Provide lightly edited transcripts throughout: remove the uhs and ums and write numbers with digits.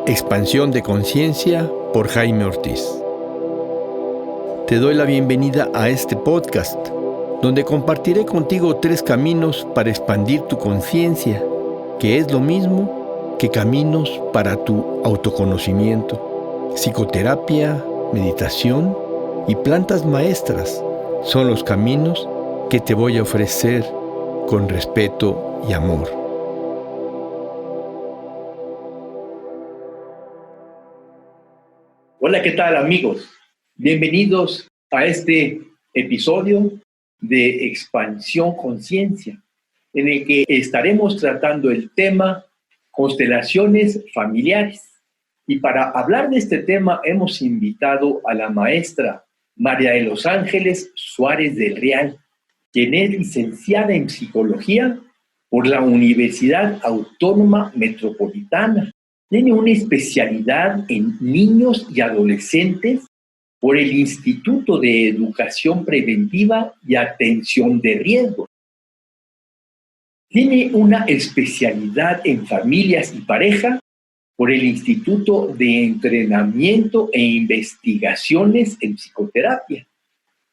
Expansión de Conciencia por Jaime Ortiz. Te doy la bienvenida a este podcast, donde compartiré contigo 3 caminos para expandir tu conciencia, que es lo mismo que caminos para tu autoconocimiento. Psicoterapia, meditación y plantas maestras son los caminos que te voy a ofrecer con respeto y amor. Hola, ¿qué tal, amigos? Bienvenidos a este episodio de Expansión Conciencia, en el que estaremos tratando el tema constelaciones familiares. Y para hablar de este tema hemos invitado a la maestra María de los Ángeles Suárez del Real, quien es licenciada en Psicología por la Universidad Autónoma Metropolitana. Tiene una especialidad en niños y adolescentes por el Instituto de Educación Preventiva y Atención de Riesgos. Tiene una especialidad en familias y pareja por el Instituto de Entrenamiento e Investigaciones en Psicoterapia.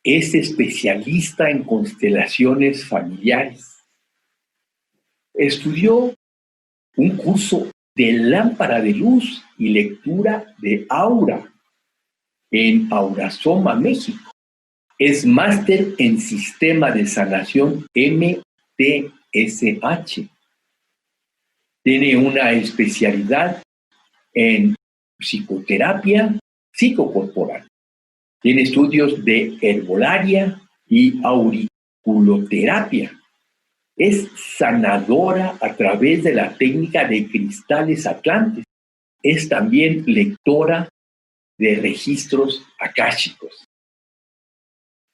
Es especialista en constelaciones familiares. Estudió un curso de lámpara de luz y lectura de aura en Aurasoma, México. Es máster en Sistema de Sanación MTSH. Tiene una especialidad en psicoterapia psicocorporal. Tiene estudios de herbolaria y auriculoterapia. Es sanadora a través de la técnica de cristales atlantes. Es también lectora de registros akáshicos.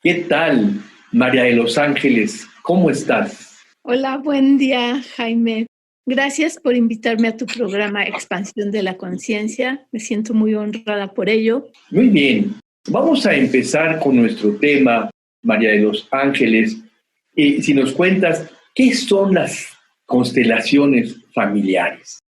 ¿Qué tal, María de los Ángeles? ¿Cómo estás? Hola, buen día, Jaime. Gracias por invitarme a tu programa Expansión de la Conciencia. Me siento muy honrada por ello. Muy bien. Vamos a empezar con nuestro tema, María de los Ángeles. Si nos cuentas, ¿qué son las constelaciones familiares?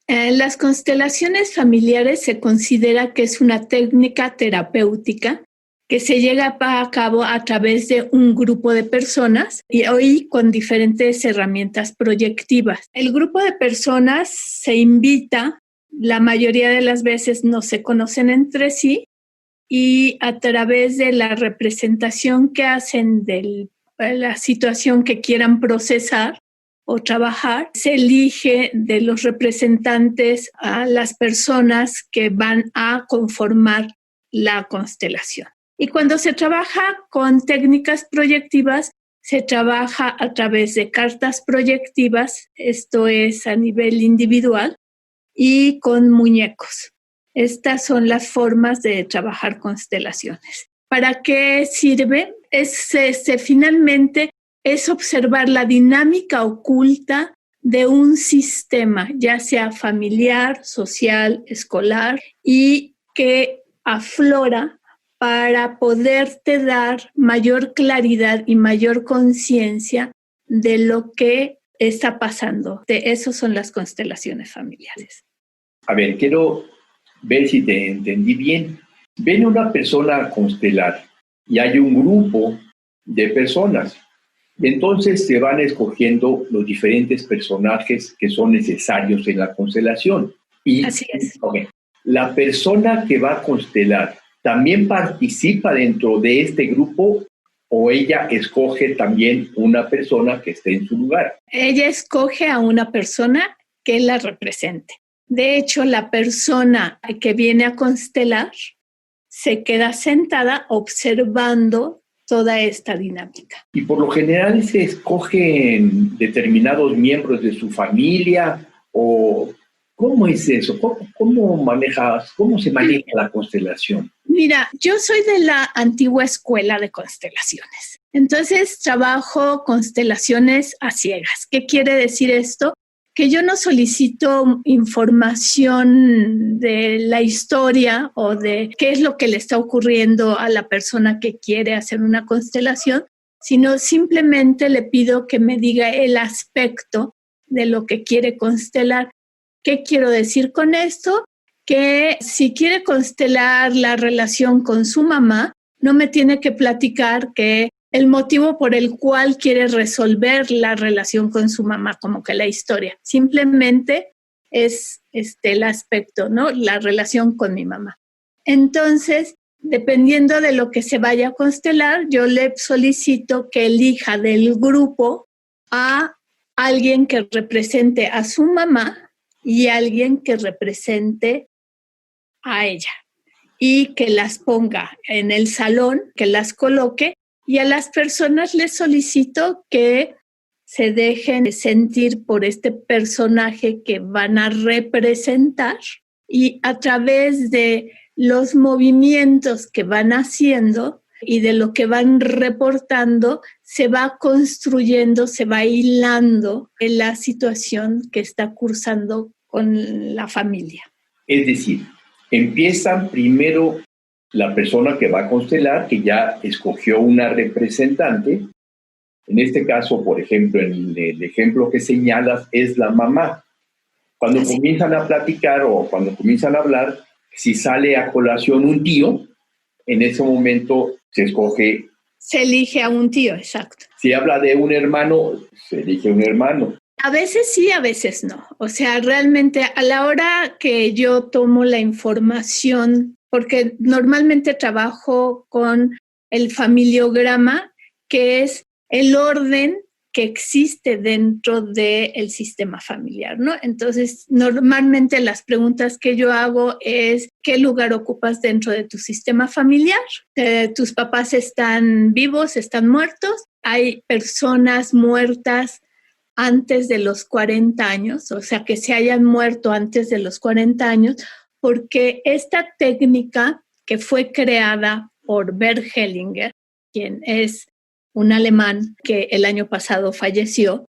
Las constelaciones familiares se considera que es una técnica terapéutica que se lleva a cabo a través de un grupo de personas y hoy con diferentes herramientas proyectivas. El grupo de personas se invita, la mayoría de las veces no se conocen entre sí y a través de la representación que hacen de la situación que quieran procesar o trabajar, se elige de los representantes a las personas que van a conformar la constelación. Y cuando se trabaja con técnicas proyectivas, se trabaja a través de cartas proyectivas, esto es a nivel individual, y con muñecos. Estas son las formas de trabajar constelaciones. ¿Para qué sirve? Finalmente es observar la dinámica oculta de un sistema, ya sea familiar, social, escolar, y que aflora para poderte dar mayor claridad y mayor conciencia de lo que está pasando. Esas son las constelaciones familiares. A ver, quiero ver si te entendí bien. Ven una persona a constelar y hay un grupo de personas. Entonces se van escogiendo los diferentes personajes que son necesarios en la constelación. Así es. Okay, la persona que va a constelar también participa dentro de este grupo o ella escoge también una persona que esté en su lugar. Ella escoge a una persona que la represente. De hecho, la persona que viene a constelar se queda sentada observando toda esta dinámica. Y por lo general se escogen determinados miembros de su familia o ¿cómo es eso? ¿Cómo se maneja la constelación? Mira, yo soy de la antigua escuela de constelaciones. Entonces trabajo constelaciones a ciegas. ¿Qué quiere decir esto? Que yo no solicito información de la historia o de qué es lo que le está ocurriendo a la persona que quiere hacer una constelación, sino simplemente le pido que me diga el aspecto de lo que quiere constelar. ¿Qué quiero decir con esto? que si quiere constelar la relación con su mamá, no me tiene que platicar que el motivo por el cual quiere resolver la relación con su mamá, como que la historia. Simplemente es el aspecto, ¿no? La relación con mi mamá. Entonces, dependiendo de lo que se vaya a constelar, yo le solicito que elija del grupo a alguien que represente a su mamá y alguien que represente a ella y que las ponga en el salón, que las coloque, y a las personas les solicito que se dejen sentir por este personaje que van a representar y a través de los movimientos que van haciendo y de lo que van reportando, se va construyendo, se va hilando en la situación que está cursando con la familia. Es decir, empiezan primero la persona que va a constelar, que ya escogió una representante. En este caso, por ejemplo, en el ejemplo que señalas, es la mamá. Cuando comienzan a platicar o cuando comienzan a hablar, si sale a colación un tío, en ese momento se escoge. Se elige a un tío, exacto. Si habla de un hermano, se elige un hermano. A veces sí, a veces no. O sea, realmente a la hora que yo tomo la información, porque normalmente trabajo con el familiograma, que es el orden que existe dentro del sistema familiar, ¿no? Entonces, normalmente las preguntas que yo hago es, ¿qué lugar ocupas dentro de tu sistema familiar? ¿Tus papás están vivos, están muertos? ¿Hay personas muertas antes de los 40 años? O sea, que se hayan muerto antes de los 40 años, porque esta técnica que fue creada por Bert Hellinger, quien es un alemán que el año pasado falleció,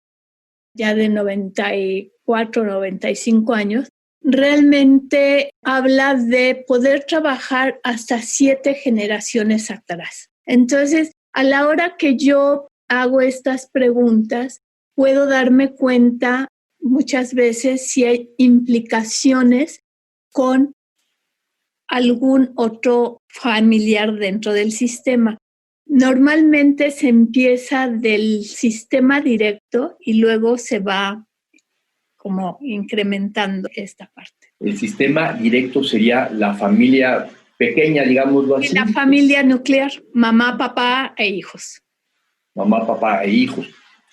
ya de 94, 95 años, realmente habla de poder trabajar hasta 7 generaciones atrás. Entonces, a la hora que yo hago estas preguntas, puedo darme cuenta muchas veces si hay implicaciones con algún otro familiar dentro del sistema. Normalmente se empieza del sistema directo y luego se va como incrementando esta parte. El sistema directo sería la familia pequeña, digámoslo así. La familia nuclear, mamá, papá e hijos. Mamá, papá e hijos.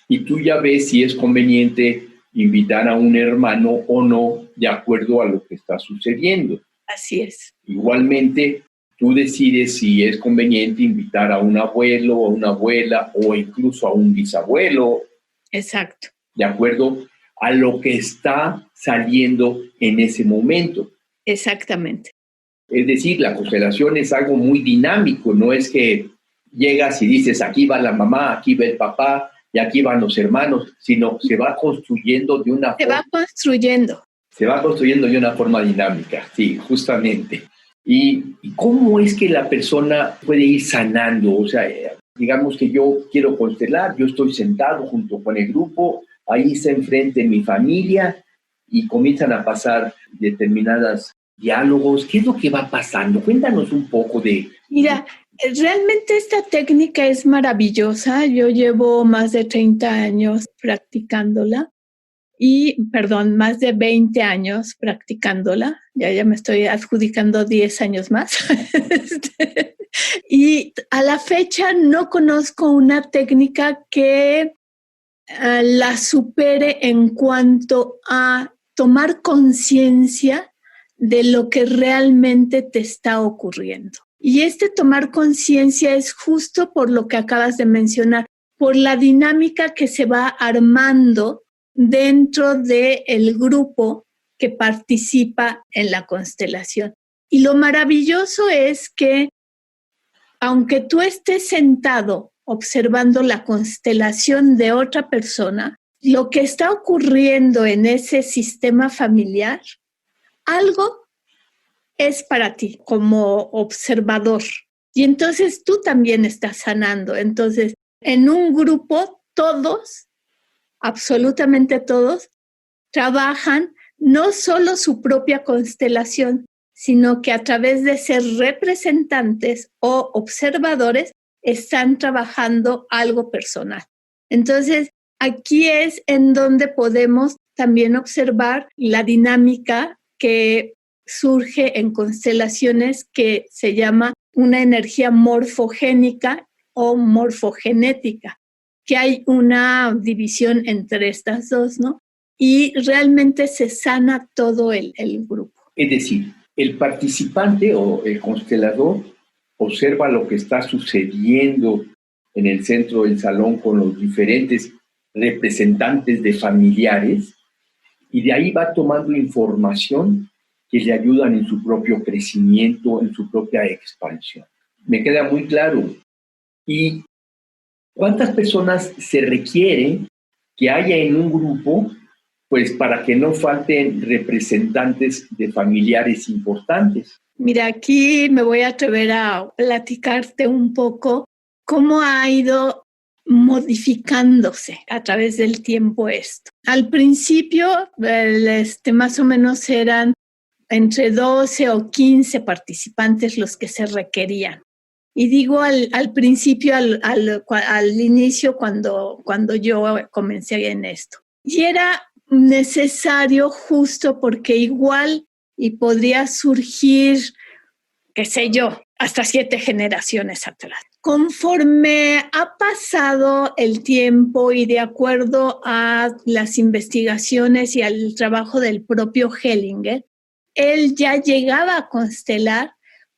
Y tú ya ves si es conveniente invitar a un hermano o no, de acuerdo a lo que está sucediendo. Así es. Igualmente, tú decides si es conveniente invitar a un abuelo o una abuela o incluso a un bisabuelo. Exacto. De acuerdo a lo que está saliendo en ese momento. Exactamente. Es decir, la constelación es algo muy dinámico, no es que llegas y dices, aquí va la mamá, aquí va el papá y aquí van los hermanos, sino se va construyendo de una forma. Se va construyendo. Se va construyendo de una forma dinámica, sí, justamente. ¿Y cómo es que la persona puede ir sanando? O sea, digamos que yo quiero constelar, yo estoy sentado junto con el grupo, ahí está enfrente mi familia y comienzan a pasar determinados diálogos. ¿Qué es lo que va pasando? Cuéntanos un poco de... Mira, realmente esta técnica es maravillosa. Yo llevo más de 30 años practicándola. Más de 20 años practicándola, ya me estoy adjudicando 10 años más. Y a la fecha no conozco una técnica que la supere en cuanto a tomar conciencia de lo que realmente te está ocurriendo. Y este tomar conciencia es justo por lo que acabas de mencionar, por la dinámica que se va armando dentro del grupo que participa en la constelación. Y lo maravilloso es que, aunque tú estés sentado observando la constelación de otra persona, lo que está ocurriendo en ese sistema familiar, algo es para ti como observador. Y entonces tú también estás sanando. Entonces, en un grupo, todos, absolutamente todos, trabajan no solo su propia constelación, sino que a través de ser representantes o observadores están trabajando algo personal. Entonces, aquí es en donde podemos también observar la dinámica que surge en constelaciones que se llama una energía morfogénica o morfogenética, que hay una división entre estas dos, ¿no? Y realmente se sana todo el grupo. Es decir, el participante o el constelador observa lo que está sucediendo en el centro del salón con los diferentes representantes de familiares y de ahí va tomando información que le ayudan en su propio crecimiento, en su propia expansión. Me queda muy claro. ¿Y cuántas personas se requiere que haya en un grupo, pues para que no falten representantes de familiares importantes? Mira, aquí me voy a atrever a platicarte un poco cómo ha ido modificándose a través del tiempo esto. Al principio, más o menos eran entre 12 o 15 participantes los que se requerían. Y digo al principio, al inicio, cuando yo comencé en esto. Y era necesario justo porque igual y podría surgir, qué sé yo, hasta 7 generaciones atrás. Conforme ha pasado el tiempo y de acuerdo a las investigaciones y al trabajo del propio Hellinger, él ya llegaba a constelar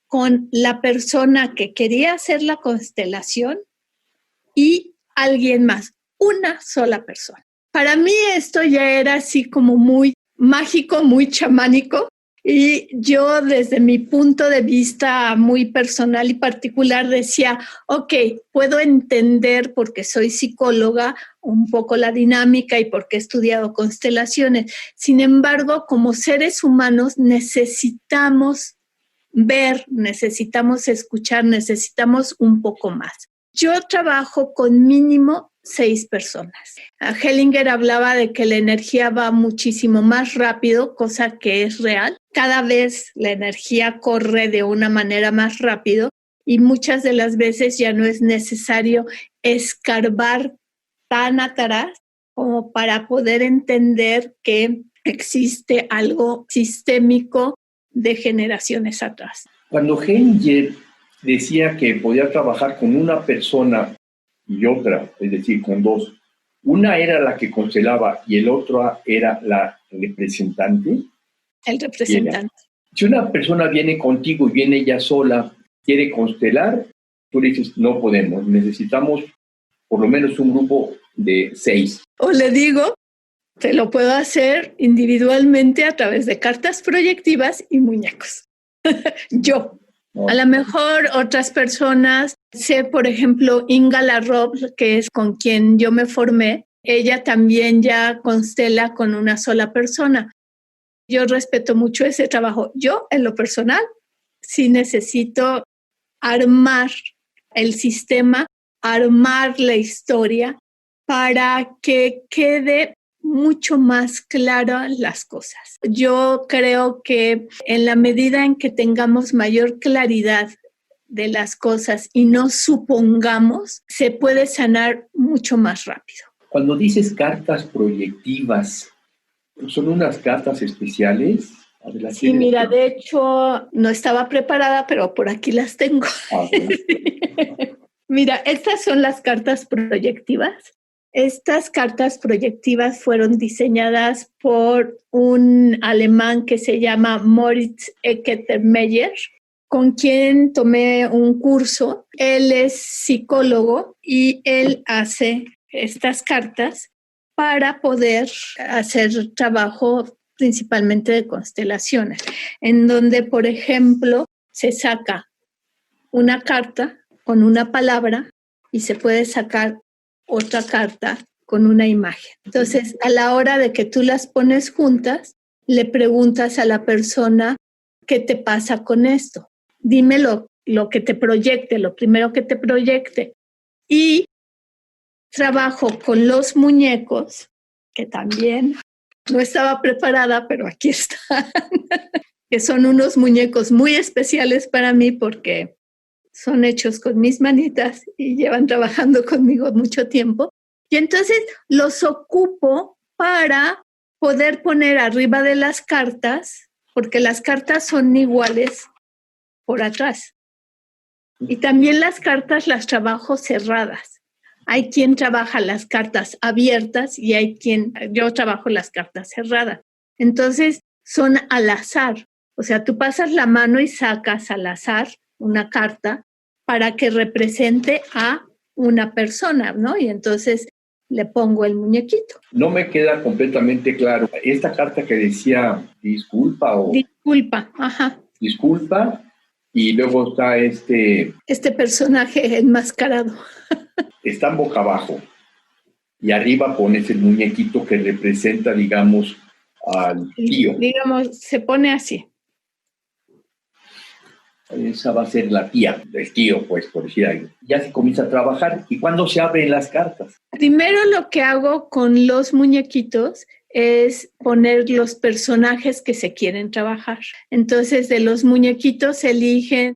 con la persona que quería hacer la constelación y alguien más, una sola persona. Para mí esto ya era así como muy mágico, muy chamánico, y yo desde mi punto de vista muy personal y particular decía, ok, puedo entender porque soy psicóloga un poco la dinámica y porque he estudiado constelaciones. Sin embargo, como seres humanos necesitamos ver, necesitamos escuchar, necesitamos un poco más. Yo trabajo con mínimo 6 personas. Hellinger hablaba de que la energía va muchísimo más rápido, cosa que es real. Cada vez la energía corre de una manera más rápido y muchas de las veces ya no es necesario escarbar tan atrás como para poder entender que existe algo sistémico de generaciones atrás. Cuando Hellinger decía que podía trabajar con una persona y otra, es decir, con 2, una era la que constelaba y el otro era la representante. El representante. Si una persona viene contigo y viene ella sola, quiere constelar, tú le dices, no podemos, necesitamos por lo menos un grupo de 6. O le digo, te lo puedo hacer individualmente a través de cartas proyectivas y muñecos. Yo. A lo mejor otras personas, sé por ejemplo Inga Larob, que es con quien yo me formé, ella también ya constela con una sola persona. Yo respeto mucho ese trabajo. Yo, en lo personal, sí necesito armar el sistema, armar la historia para que quede mucho más claras las cosas. Yo creo que en la medida en que tengamos mayor claridad de las cosas y no supongamos, se puede sanar mucho más rápido. Cuando dices cartas proyectivas, ¿son unas cartas especiales? Sí, mira, de hecho no estaba preparada, pero por aquí las tengo. Mira, estas son las cartas proyectivas. Estas cartas proyectivas fueron diseñadas por un alemán que se llama Moritz Eckermeyer, con quien tomé un curso. Él es psicólogo y él hace estas cartas para poder hacer trabajo principalmente de constelaciones, en donde, por ejemplo, se saca una carta con una palabra y se puede sacar otra carta con una imagen. Entonces, a la hora de que tú las pones juntas, le preguntas a la persona, ¿qué te pasa con esto? Dímelo, lo que te proyecte, lo primero que te proyecte. Y trabajo con los muñecos, que también no estaba preparada, pero aquí están. que son unos muñecos muy especiales para mí porque son hechos con mis manitas y llevan trabajando conmigo mucho tiempo. Y entonces los ocupo para poder poner arriba de las cartas, porque las cartas son iguales por atrás. Y también las cartas las trabajo cerradas. Hay quien trabaja las cartas abiertas y yo trabajo las cartas cerradas. Entonces son al azar. O sea, tú pasas la mano y sacas al azar una carta para que represente a una persona, ¿no? Y entonces le pongo el muñequito. No me queda completamente claro. Esta carta que decía disculpa Ajá. Disculpa, y luego está este personaje enmascarado. Está boca abajo. Y arriba pones el muñequito que representa, digamos, al tío. Digamos, se pone así. Esa va a ser la tía del tío, pues, por decir algo. Ya se comienza a trabajar. ¿Y cuándo se abren las cartas? Primero lo que hago con los muñequitos es poner los personajes que se quieren trabajar. Entonces, de los muñequitos se eligen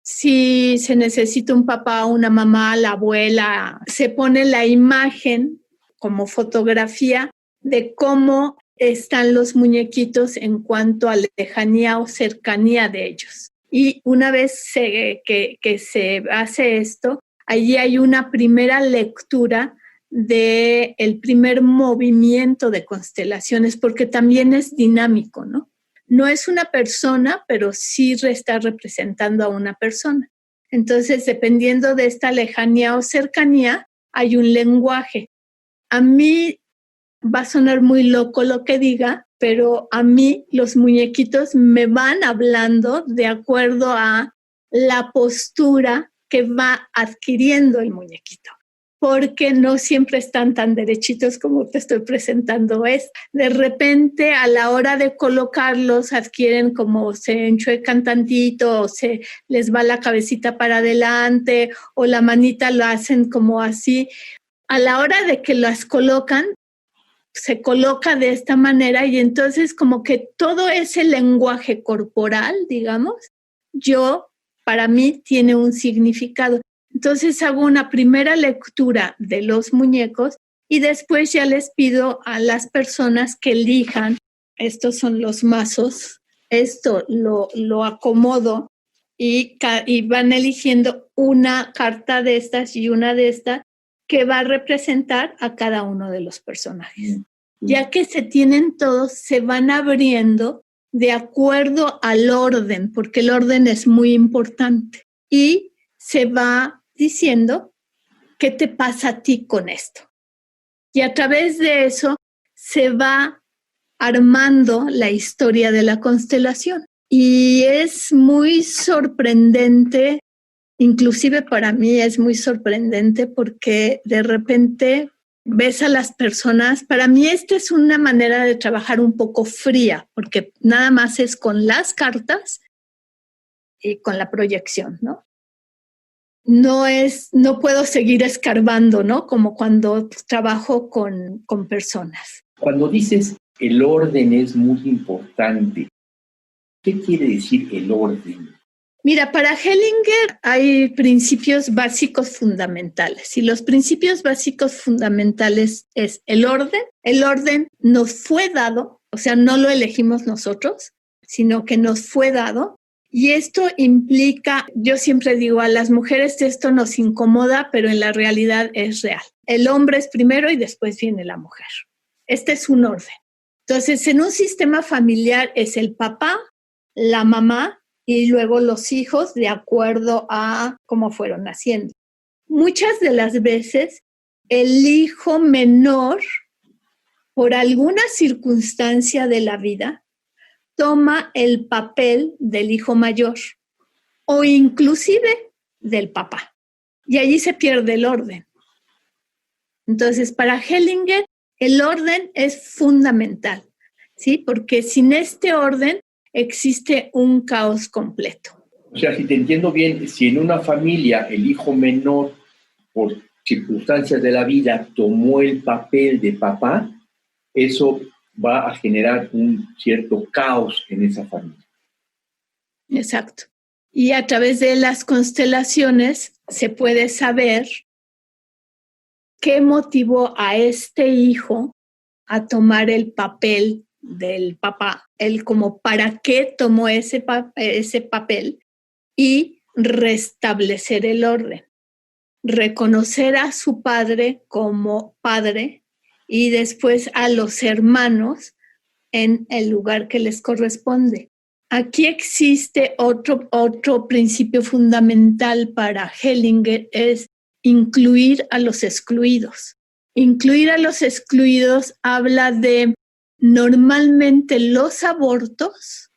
si se necesita un papá, una mamá, la abuela. Se pone la imagen como fotografía de cómo están los muñequitos en cuanto a lejanía o cercanía de ellos. Y una vez que se hace esto, allí hay una primera lectura del primer movimiento de constelaciones, porque también es dinámico, ¿no? No es una persona, pero sí está representando a una persona. Entonces, dependiendo de esta lejanía o cercanía, hay un lenguaje. A mí va a sonar muy loco lo que diga, pero a mí los muñequitos me van hablando de acuerdo a la postura que va adquiriendo el muñequito, porque no siempre están tan derechitos como te estoy presentando. De repente, a la hora de colocarlos, adquieren como se enchuecan tantito, o se les va la cabecita para adelante, o la manita lo hacen como así. A la hora de que las colocan, se coloca de esta manera y entonces como que todo ese lenguaje corporal, digamos, para mí tiene un significado. Entonces hago una primera lectura de los muñecos y después ya les pido a las personas que elijan. Estos son los mazos. Esto lo acomodo y van eligiendo una carta de estas y una de estas que va a representar a cada uno de los personajes. Ya que se tienen todos, se van abriendo de acuerdo al orden, porque el orden es muy importante. Y se va diciendo qué te pasa a ti con esto. Y a través de eso se va armando la historia de la constelación. Y es muy sorprendente, inclusive para mí es muy sorprendente porque de repente ves a las personas. Para mí esta es una manera de trabajar un poco fría, porque nada más es con las cartas y con la proyección, ¿no? No puedo seguir escarbando, ¿no? Como cuando trabajo con personas. Cuando dices el orden es muy importante, ¿qué quiere decir el orden? Mira, para Hellinger hay principios básicos fundamentales y los principios básicos fundamentales es el orden. El orden nos fue dado, o sea, no lo elegimos nosotros, sino que nos fue dado. Y esto implica, yo siempre digo a las mujeres esto nos incomoda, pero en la realidad es real. El hombre es primero y después viene la mujer. Este es un orden. Entonces, en un sistema familiar es el papá, la mamá y luego los hijos de acuerdo a cómo fueron naciendo. Muchas de las veces el hijo menor, por alguna circunstancia de la vida, toma el papel del hijo mayor o inclusive del papá. Y allí se pierde el orden. Entonces, para Hellinger, el orden es fundamental, ¿sí? Porque sin este orden existe un caos completo. O sea, si te entiendo bien, si en una familia el hijo menor, por circunstancias de la vida, tomó el papel de papá, eso va a generar un cierto caos en esa familia. Exacto. Y a través de las constelaciones se puede saber qué motivó a este hijo a tomar el papel del papá, él como para qué tomó ese papel y restablecer el orden, reconocer a su padre como padre y después a los hermanos en el lugar que les corresponde. Aquí existe otro principio fundamental para Hellinger, es incluir a los excluidos. Incluir a los excluidos habla de normalmente los abortos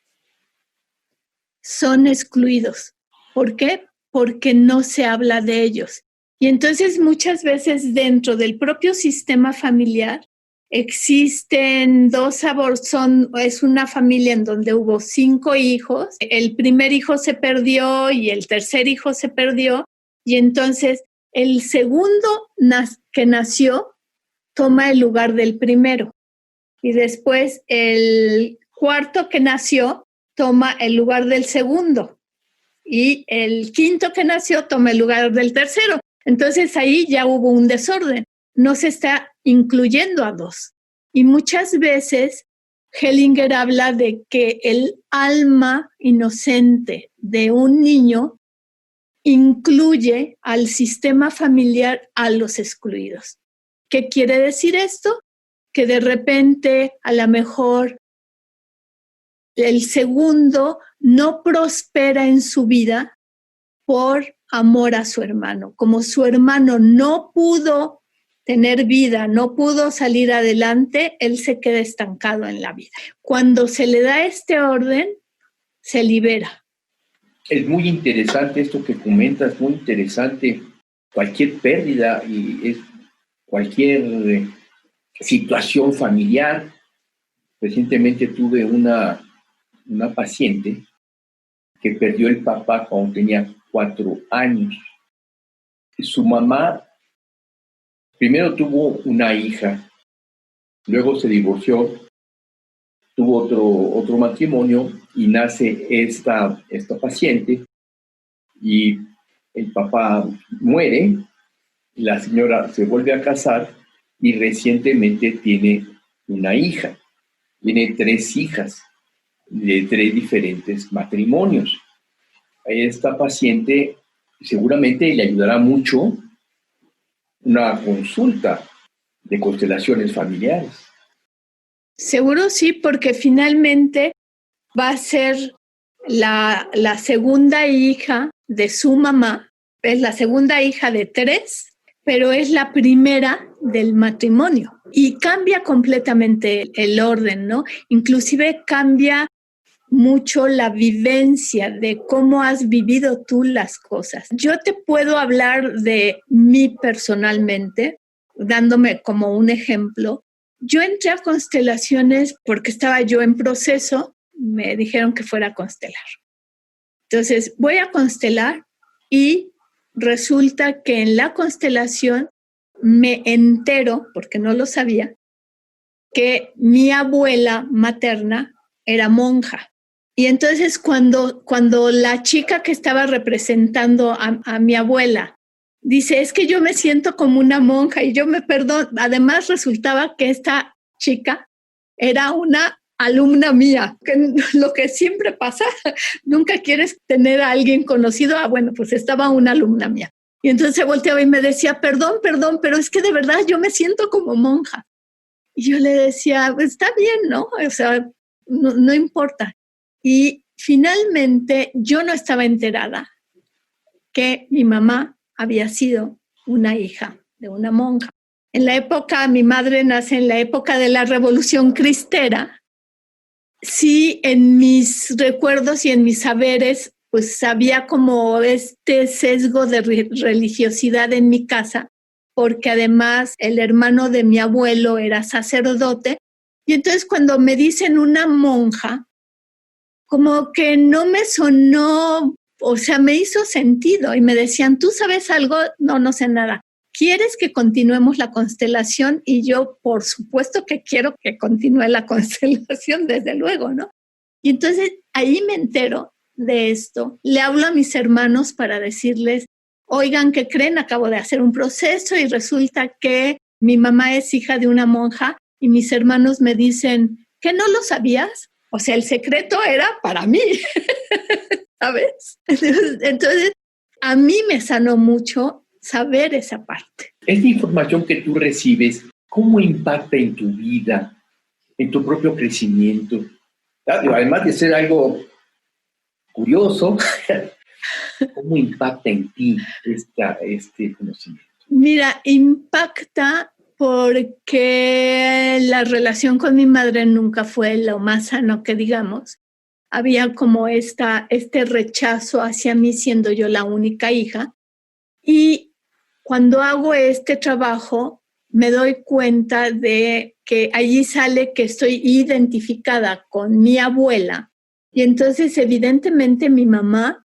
son excluidos. ¿Por qué? Porque no se habla de ellos. Y entonces muchas veces dentro del propio sistema familiar existen 2 abortos, es una familia en donde hubo 5 hijos, el primer hijo se perdió y el tercer hijo se perdió, y entonces el segundo que nació toma el lugar del primero, y después el cuarto que nació toma el lugar del segundo, y el quinto que nació toma el lugar del tercero. Entonces ahí ya hubo un desorden, no se está incluyendo a 2. Y muchas veces Hellinger habla de que el alma inocente de un niño incluye al sistema familiar a los excluidos. ¿Qué quiere decir esto? Que de repente a lo mejor el segundo no prospera en su vida por amor a su hermano. Como su hermano no pudo tener vida, no pudo salir adelante, él se queda estancado en la vida. Cuando se le da este orden, se libera. Es muy interesante esto que comentas, muy interesante. Cualquier pérdida y cualquier situación familiar. Recientemente tuve una paciente que perdió el papá cuando tenía 4 años. Su mamá primero tuvo una hija, luego se divorció, tuvo otro matrimonio y nace esta paciente y el papá muere, la señora se vuelve a casar y recientemente tiene una hija, tiene 3 hijas de 3 diferentes matrimonios. A esta paciente seguramente le ayudará mucho una consulta de constelaciones familiares. Seguro sí, porque finalmente va a ser la segunda hija de su mamá, es la segunda hija de 3, pero es la primera del matrimonio y cambia completamente el orden, ¿no? Inclusive cambia mucho la vivencia de cómo has vivido tú las cosas. Yo te puedo hablar de mí personalmente, dándome como un ejemplo. Yo entré a constelaciones porque estaba yo en proceso, me dijeron que fuera a constelar. Entonces voy a constelar y resulta que en la constelación me entero, porque no lo sabía, que mi abuela materna era monja. Y entonces cuando la chica que estaba representando a mi abuela dice, es que yo me siento como una monja y yo me perdono. Además resultaba que esta chica era una alumna mía, que lo que siempre pasa, nunca quieres tener a alguien conocido. Bueno, pues estaba una alumna mía. Y entonces se volteaba y me decía, perdón, pero es que de verdad yo me siento como monja. Y yo le decía, pues está bien, ¿no? O sea, no importa. Y finalmente yo no estaba enterada que mi mamá había sido una hija de una monja. En la época, mi madre nace en la época de la Revolución Cristera. Sí, en mis recuerdos y en mis saberes, pues había como este sesgo de religiosidad en mi casa, porque además el hermano de mi abuelo era sacerdote. Y entonces cuando me dicen una monja, como que no me sonó, o sea, me hizo sentido y me decían, ¿tú sabes algo? No sé nada. ¿Quieres que continuemos la constelación? Y yo, por supuesto que quiero que continúe la constelación, desde luego, ¿no? Y entonces ahí me entero de esto, le hablo a mis hermanos para decirles, oigan, ¿qué creen? Acabo de hacer un proceso y resulta que mi mamá es hija de una monja y mis hermanos me dicen, ¿que no lo sabías? O sea, el secreto era para mí, ¿sabes? Entonces, a mí me sanó mucho saber esa parte. Esta información que tú recibes, ¿cómo impacta en tu vida, en tu propio crecimiento? Además de ser algo curioso, ¿cómo impacta en ti este conocimiento? Mira, impacta porque la relación con mi madre nunca fue lo más sano que digamos. Había como este rechazo hacia mí siendo yo la única hija. Y cuando hago este trabajo, me doy cuenta de que allí sale que estoy identificada con mi abuela. Y entonces, evidentemente, mi mamá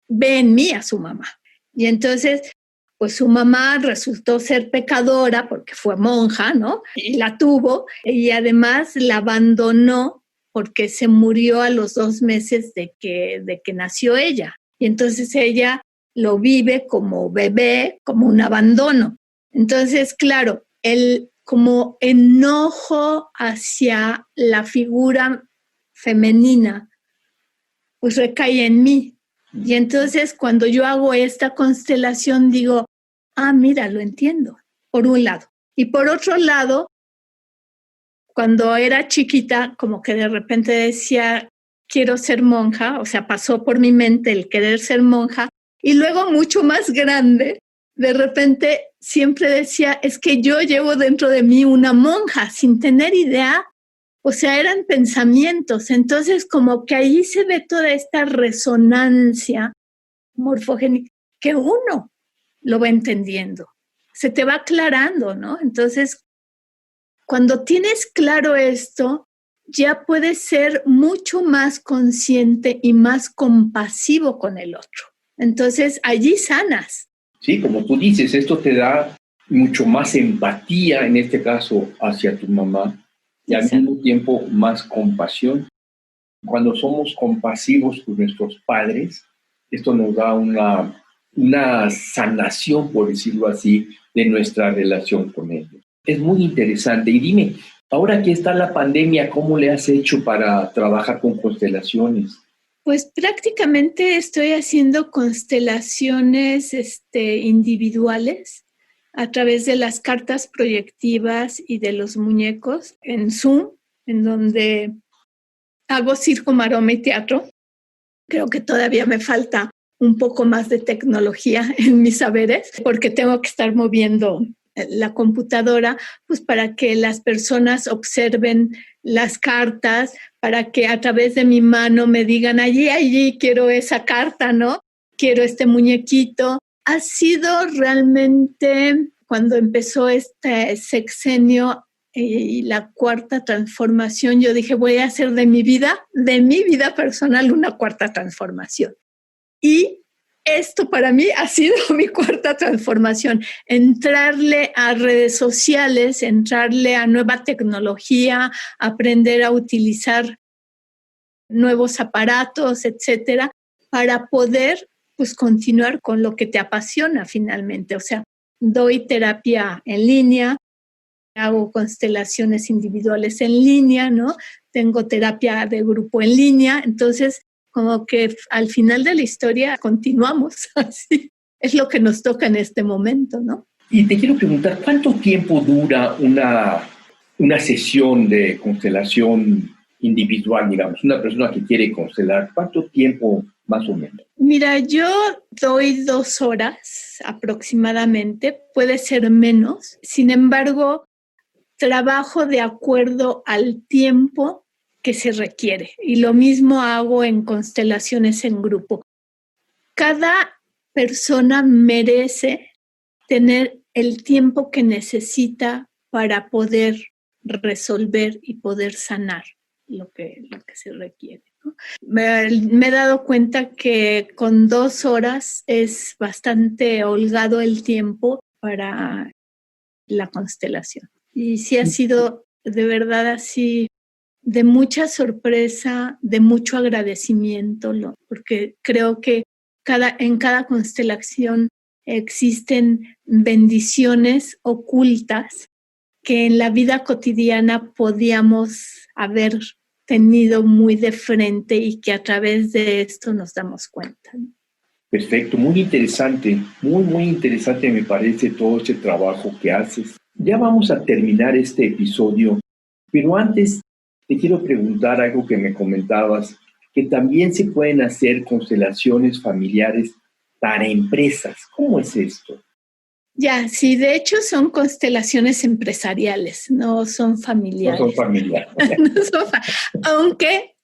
ve en mí a su mamá. Y entonces, pues su mamá resultó ser pecadora porque fue monja, ¿no? Y la tuvo y además la abandonó porque se murió a los 2 meses de que nació ella. Y entonces ella lo vive como bebé, como un abandono. Entonces, claro, el como enojo hacia la figura femenina, pues recae en mí. Y entonces cuando yo hago esta constelación digo, mira, lo entiendo, por un lado. Y por otro lado, cuando era chiquita, como que de repente decía, quiero ser monja, o sea, pasó por mi mente el querer ser monja, y luego mucho más grande, de repente siempre decía, es que yo llevo dentro de mí una monja, sin tener idea, o sea, eran pensamientos. Entonces, como que ahí se ve toda esta resonancia morfogénica que uno lo va entendiendo, se te va aclarando, ¿no? Entonces, cuando tienes claro esto, ya puedes ser mucho más consciente y más compasivo con el otro. Entonces, allí sanas. Sí, como tú dices, esto te da mucho más empatía, en este caso, hacia tu mamá, y al mismo tiempo más compasión. Cuando somos compasivos con nuestros padres, esto nos da una sanación, por decirlo así, de nuestra relación con ellos. Es muy interesante. Y dime, ahora que está la pandemia, ¿cómo le has hecho para trabajar con constelaciones? Pues prácticamente estoy haciendo constelaciones individuales a través de las cartas proyectivas y de los muñecos en Zoom, en donde hago circo, maroma y teatro. Creo que todavía me falta un poco más de tecnología en mis saberes, porque tengo que estar moviendo la computadora, pues para que las personas observen las cartas, para que a través de mi mano me digan, allí quiero esa carta, ¿no? Quiero este muñequito. Ha sido realmente, cuando empezó este sexenio y la cuarta transformación, yo dije, voy a hacer de mi vida personal, una cuarta transformación. Y esto para mí ha sido mi cuarta transformación, entrarle a redes sociales, entrarle a nueva tecnología, aprender a utilizar nuevos aparatos, etcétera, para poder pues continuar con lo que te apasiona finalmente. O sea, doy terapia en línea, hago constelaciones individuales en línea, ¿no? Tengo terapia de grupo en línea, entonces como que al final de la historia continuamos así. Es lo que nos toca en este momento, ¿no? Y te quiero preguntar, ¿cuánto tiempo dura una sesión de constelación individual, digamos? Una persona que quiere constelar, ¿cuánto tiempo más o menos? Mira, yo doy 2 horas aproximadamente, puede ser menos. Sin embargo, trabajo de acuerdo al tiempo que se requiere. Y lo mismo hago en constelaciones en grupo. Cada persona merece tener el tiempo que necesita para poder resolver y poder sanar lo que se requiere, ¿no? Me he dado cuenta que con 2 horas es bastante holgado el tiempo para la constelación. Y sí ha sido de verdad así de mucha sorpresa, de mucho agradecimiento, porque creo que en cada constelación existen bendiciones ocultas que en la vida cotidiana podíamos haber tenido muy de frente y que a través de esto nos damos cuenta. Perfecto, muy interesante, muy interesante me parece todo este trabajo que haces. Ya vamos a terminar este episodio, pero antes te quiero preguntar algo que me comentabas, que también se pueden hacer constelaciones familiares para empresas. ¿Cómo es esto? Ya, sí, de hecho son constelaciones empresariales, no son familiares. No son familiares. Aunque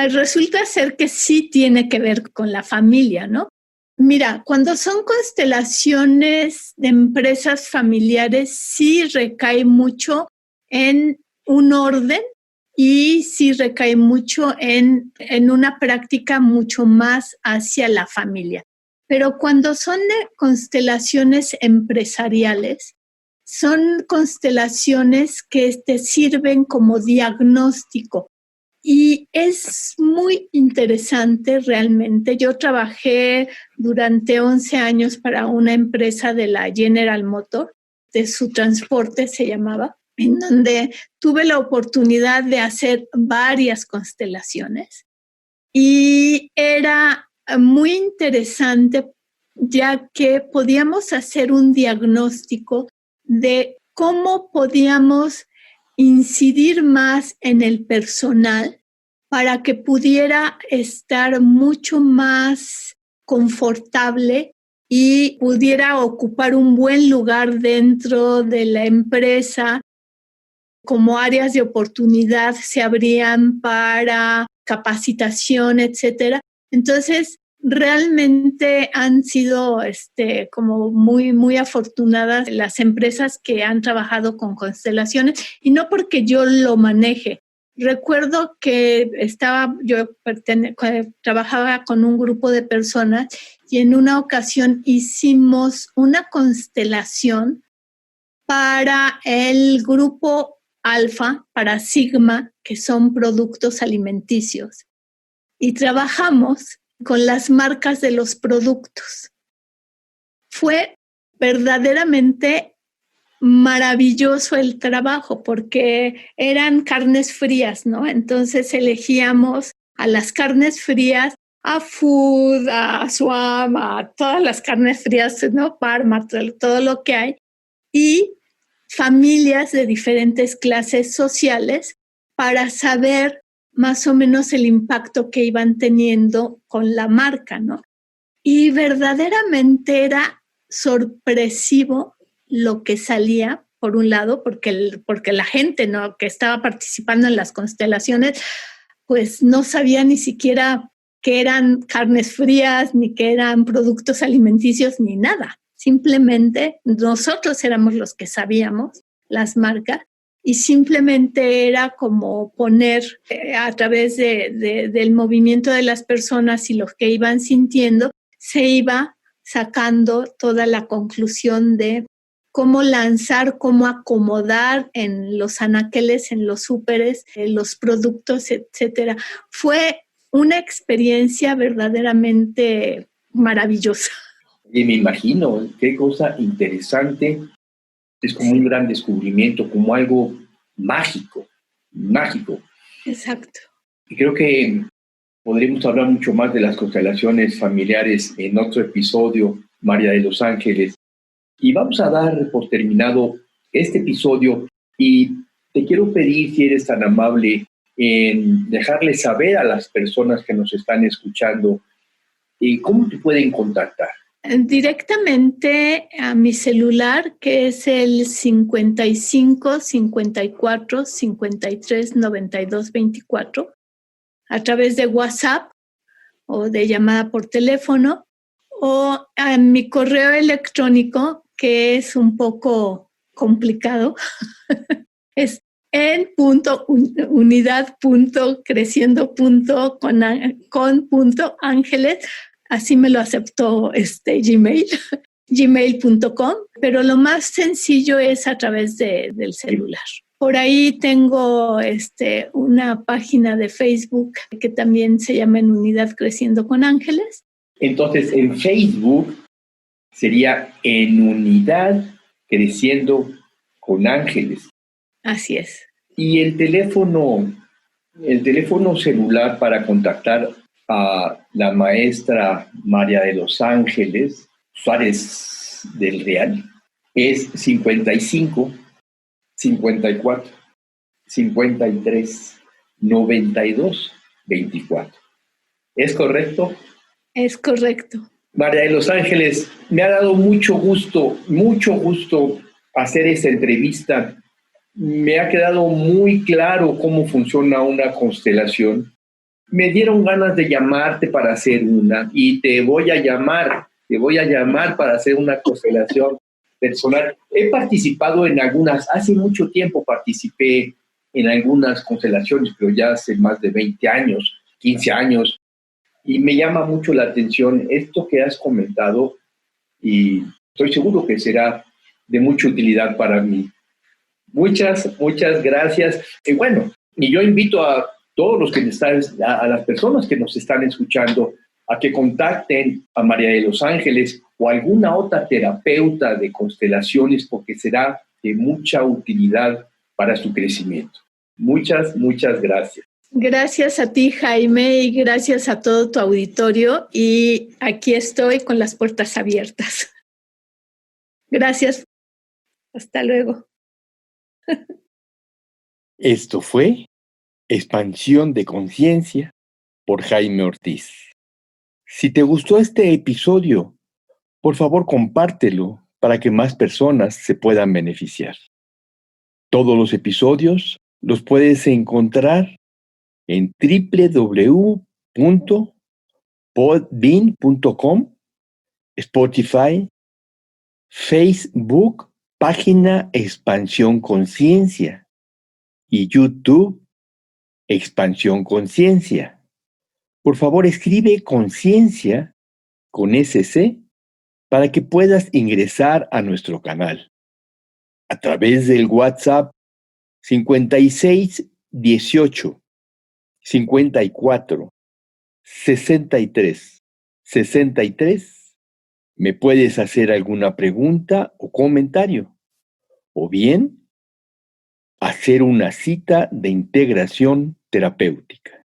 resulta ser que sí tiene que ver con la familia, ¿no? Mira, cuando son constelaciones de empresas familiares, sí recae mucho en un orden y sí recae mucho en una práctica mucho más hacia la familia. Pero cuando son constelaciones empresariales, son constelaciones que te sirven como diagnóstico. Y es muy interesante realmente. Yo trabajé durante 11 años para una empresa de la General Motors, de su transporte se llamaba, en donde tuve la oportunidad de hacer varias constelaciones. Y era muy interesante, ya que podíamos hacer un diagnóstico de cómo podíamos incidir más en el personal para que pudiera estar mucho más confortable y pudiera ocupar un buen lugar dentro de la empresa, como áreas de oportunidad se abrían para capacitación, etcétera. Entonces, realmente han sido como muy afortunadas las empresas que han trabajado con constelaciones, y no porque yo lo maneje. Recuerdo que trabajaba con un grupo de personas y en una ocasión hicimos una constelación para el grupo Alfa, para Sigma, que son productos alimenticios. Y trabajamos con las marcas de los productos. Fue verdaderamente maravilloso el trabajo porque eran carnes frías, ¿no? Entonces elegíamos a las carnes frías, a Food, a Swam, a todas las carnes frías, ¿no? Parma, todo lo que hay. Y familias de diferentes clases sociales para saber más o menos el impacto que iban teniendo con la marca, ¿no? Y verdaderamente era sorpresivo lo que salía, por un lado, porque la gente, ¿no?, que estaba participando en las constelaciones, pues no sabía ni siquiera que eran carnes frías, ni que eran productos alimenticios, ni nada. Simplemente nosotros éramos los que sabíamos las marcas y simplemente era como poner a través del movimiento de las personas y lo que iban sintiendo, se iba sacando toda la conclusión de cómo lanzar, cómo acomodar en los anaqueles, en los súperes, los productos, etcétera. Fue una experiencia verdaderamente maravillosa. Y me imagino, qué cosa interesante. Es como un gran descubrimiento, como algo mágico. Exacto. Y creo que podremos hablar mucho más de las constelaciones familiares en otro episodio, María de los Ángeles. Y vamos a dar por terminado este episodio y te quiero pedir, si eres tan amable, en dejarle saber a las personas que nos están escuchando cómo te pueden contactar. Directamente a mi celular, que es el 55 54 53 92 24, a través de WhatsApp o de llamada por teléfono, o a mi correo electrónico, que es un poco complicado, es en.unidad.creciendo.con.ángeles. Así me lo aceptó Gmail, gmail.com, pero lo más sencillo es a través del celular. Por ahí tengo una página de Facebook que también se llama En Unidad Creciendo con Ángeles. Entonces, en Facebook sería En Unidad Creciendo con Ángeles. Así es. Y el teléfono celular para contactar a la maestra María de los Ángeles Suárez del Real es 55 54 53 92 24. ¿Es correcto? Es correcto. María de los Ángeles, me ha dado mucho gusto hacer esta entrevista. Me ha quedado muy claro cómo funciona una constelación. Me dieron ganas de llamarte para hacer una y te voy a llamar para hacer una constelación personal. He participado en algunas, hace mucho tiempo participé en algunas constelaciones, pero ya hace más de 20 años, 15 años, y me llama mucho la atención esto que has comentado y estoy seguro que será de mucha utilidad para mí. Muchas gracias. Y bueno, y yo invito a todos los que a las personas que nos están escuchando a que contacten a María de los Ángeles o alguna otra terapeuta de constelaciones porque será de mucha utilidad para su crecimiento. Muchas gracias. Gracias a ti, Jaime, y gracias a todo tu auditorio. Y aquí estoy con las puertas abiertas. Gracias. Hasta luego. Esto fue Expansión de Conciencia por Jaime Ortiz. Si te gustó este episodio, por favor compártelo para que más personas se puedan beneficiar. Todos los episodios los puedes encontrar en www.podbean.com, Spotify, Facebook, página Expansión Conciencia y YouTube Expansión Conciencia. Por favor, escribe conciencia con SC para que puedas ingresar a nuestro canal a través del WhatsApp 56 18 54 63 63. Me puedes hacer alguna pregunta o comentario, o bien hacer una cita de integración terapéutica.